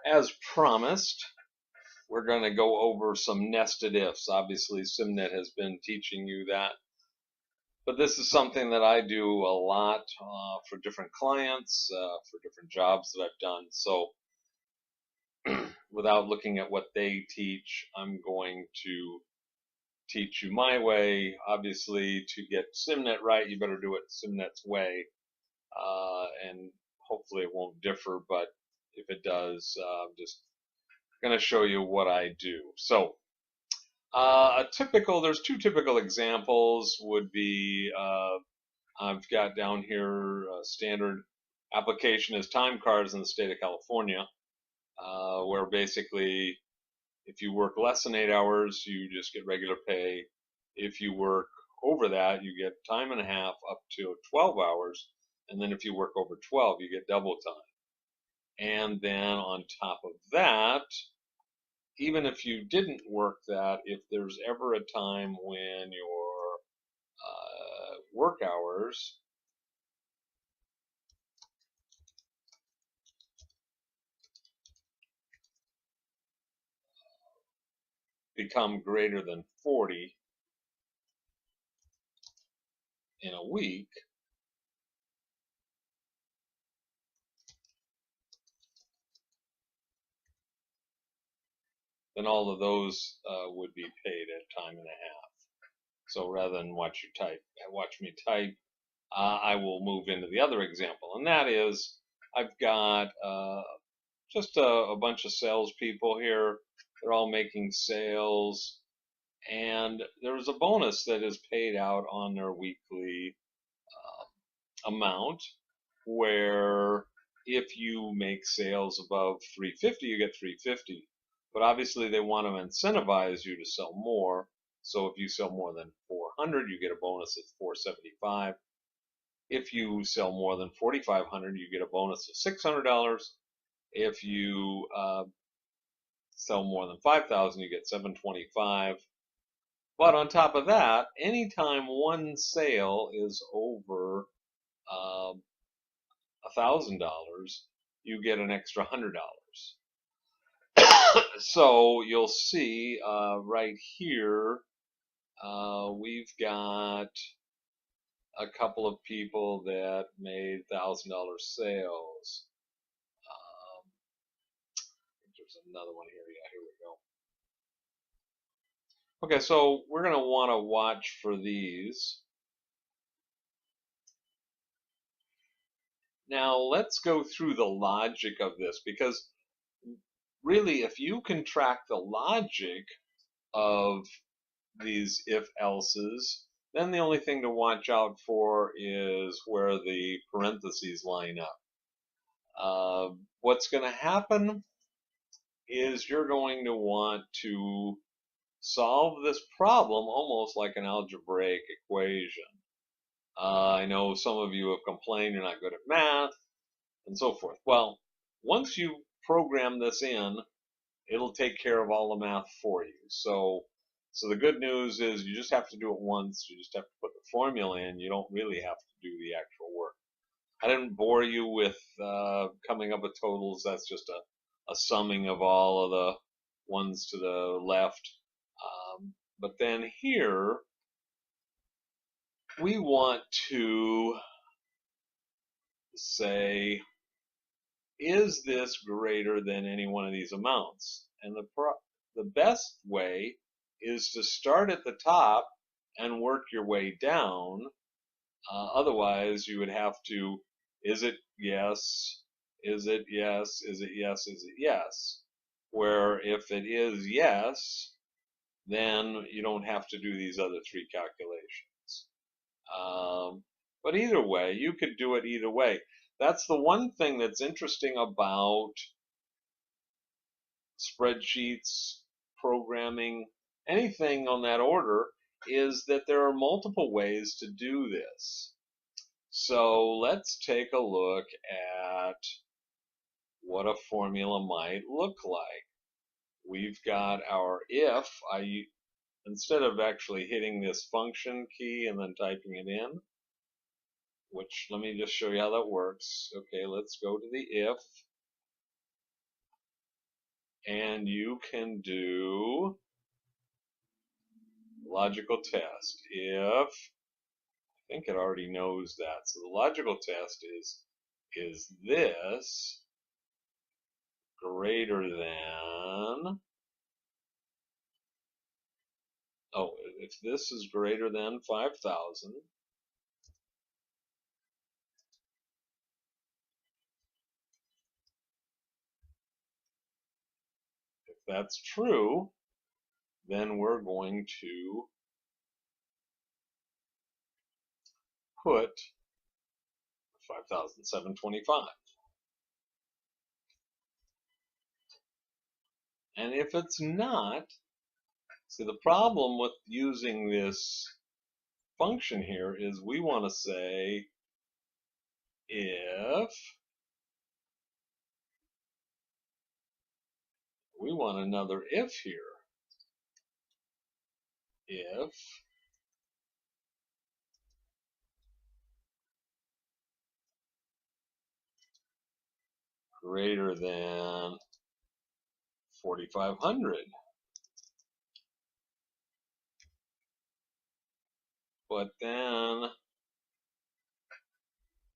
As promised, we're going to go over some nested ifs. Obviously, SimNet has been teaching you that, but this is something that I do a lot for different clients, for different jobs that I've done. So without looking at what they teach, I'm going to teach you my way. Obviously, to get SimNet right, you better do it SimNet's way, and hopefully it won't differ, but if it does, I'm just going to show you what I do. So there's two typical examples would be, I've got down here standard application is time cards in the state of California, where basically if you work less than 8 hours, you just get regular pay. If you work over that, you get time and a half up to 12 hours. And then if you work over 12, you get double time. And then on top of that, even if you didn't work that, if there's ever a time when your work hours become greater than 40 in a week, then all of those would be paid at time and a half. So rather than watch me type, I will move into the other example, and that is I've got just a bunch of salespeople here. They're all making sales, and there's a bonus that is paid out on their weekly amount, where if you make sales above 350, you get 350. But obviously, they want to incentivize you to sell more. So if you sell more than 400, you get a bonus of 475. If you sell more than 4,500, you get a bonus of $600. If you sell more than 5,000, you get 725. But on top of that, anytime one sale is over $1,000, you get an extra $100. So you'll see right here, we've got a couple of people that made $1,000 sales. There's another one here. Yeah, here we go. Okay, so we're going to want to watch for these. Now let's go through the logic of this, because really, if you can track the logic of these if else's, then the only thing to watch out for is where the parentheses line up. What's going to happen is you're going to want to solve this problem almost like an algebraic equation. I know some of you have complained you're not good at math and so forth. Well, once you program this in, it'll take care of all the math for you. So the good news is you just have to do it once. You just have to put the formula in. You don't really have to do the actual work. I didn't bore you with coming up with totals. That's just a summing of all of the ones to the left. But then here, we want to say, is this greater than any one of these amounts? And the best way is to start at the top and work your way down. Otherwise, you would have to, is it yes? Is it yes? Is it yes? Is it yes? Where if it is yes, then you don't have to do these other three calculations. But either way, you could do it either way. That's the one thing that's interesting about spreadsheets, programming, anything on that order, is that there are multiple ways to do this. So let's take a look at what a formula might look like. We've got our if. Instead of actually hitting this function key and then typing it in, which let me just show you how that works. Okay, let's go to the if. and you can do logical test. If, I think it already knows that. So the logical test is this greater than, oh, if this is greater than 5,000, if that's true, then we're going to put 5,725. And if it's not, see, the problem with using this function here is we want to say if, we want another if here. If greater than 4,500. But then,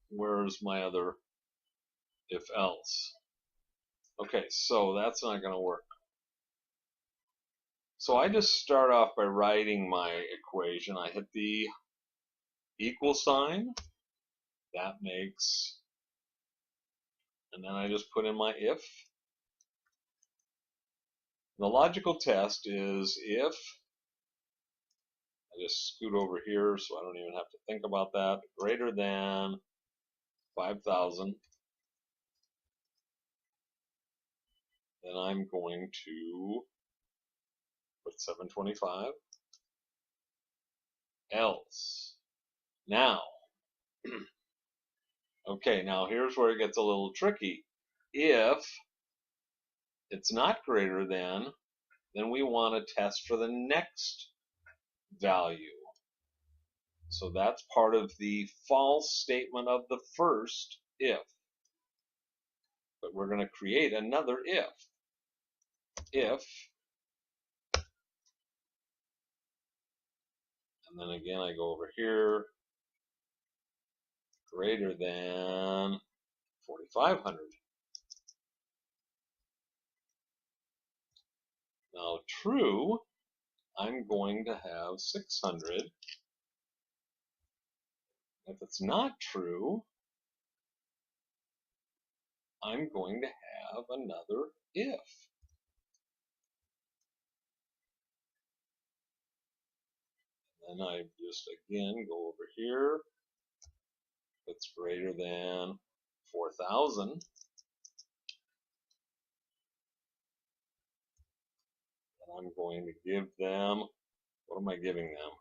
where's my other if else? Okay, so that's not going to work. So I just start off by writing my equation. I hit the equal sign. That makes, and then I just put in my if. The logical test is if, I just scoot over here so I don't even have to think about that, greater than 5,000, then I'm going to put 725, else. Now, okay, now here's where it gets a little tricky. If it's not greater than, then we want to test for the next value. So that's part of the false statement of the first if. But we're going to create another if. If, and then again I go over here, greater than 4,500. Now true, I'm going to have 600. If it's not true, I'm going to have another if. And then I just again go over here. If it's greater than 4,000, then I'm going to give them, what am I giving them?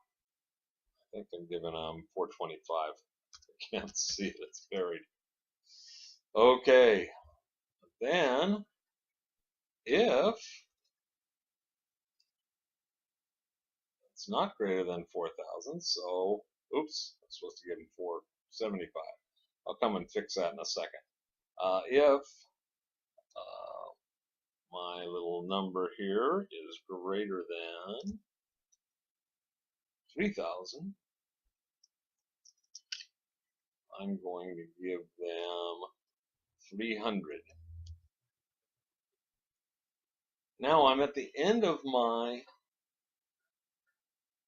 I think I'm giving them 425. I can't see it, it's buried. Okay, then if it's not greater than 4,000, so, oops, I'm supposed to give them 475. I'll come and fix that in a second. If my little number here is greater than 3,000, I'm going to give them 300. Now I'm at the end of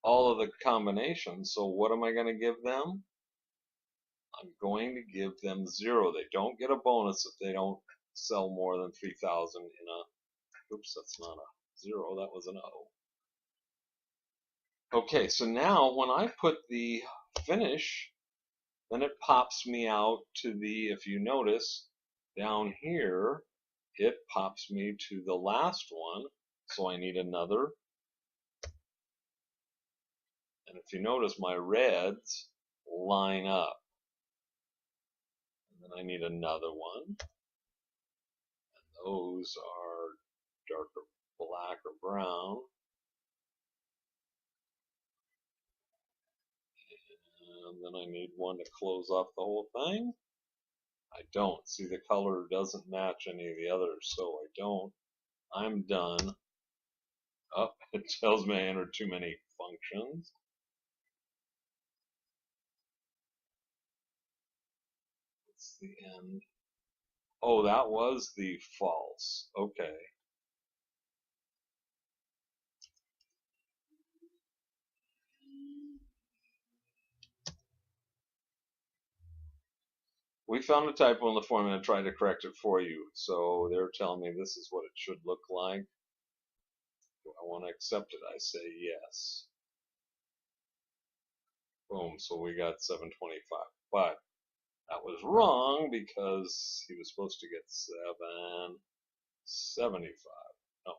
all of the combinations, so what am I going to give them? I'm going to give them 0. They don't get a bonus if they don't sell more than 3,000 in a, oops, that's not a 0, that was an O. Okay, so now when I put the finish, then it pops me out to the, if you notice, down here, it pops me to the last one, so I need another. And if you notice, my reds line up. And then I need another one. And those are darker black or brown. And then I need one to close off the whole thing. I don't. See, the color doesn't match any of the others, so I don't. I'm done. Oh, it tells me I entered too many functions. It's the end. Oh, that was the false. Okay. We found a typo in the formula and tried to correct it for you. So they're telling me this is what it should look like. Do I want to accept it? I say yes. Boom. So we got 725. But that was wrong because he was supposed to get 775. No,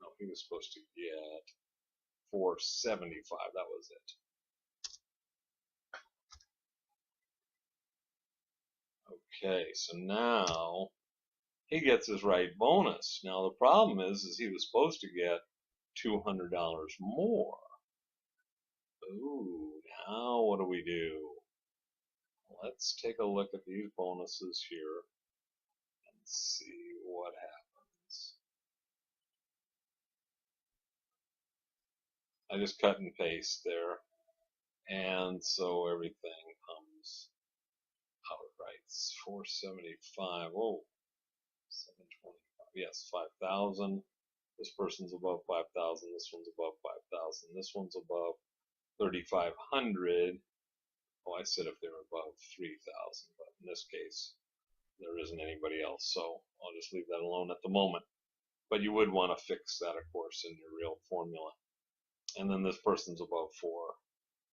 no, he was supposed to get 475. That was it. Okay, so now he gets his right bonus. Now the problem is he was supposed to get $200 more. Ooh, now what do we do? Let's take a look at these bonuses here and see what happens. I just cut and paste there, and so everything comes out right. It's 475. Oh, 725. Yes, 5,000. This person's above 5,000. This one's above 5,000. This one's above 3,500. Oh, I said if they're above 3,000, but in this case, there isn't anybody else, so I'll just leave that alone at the moment. But you would want to fix that, of course, in your real formula. And then this person's above 4.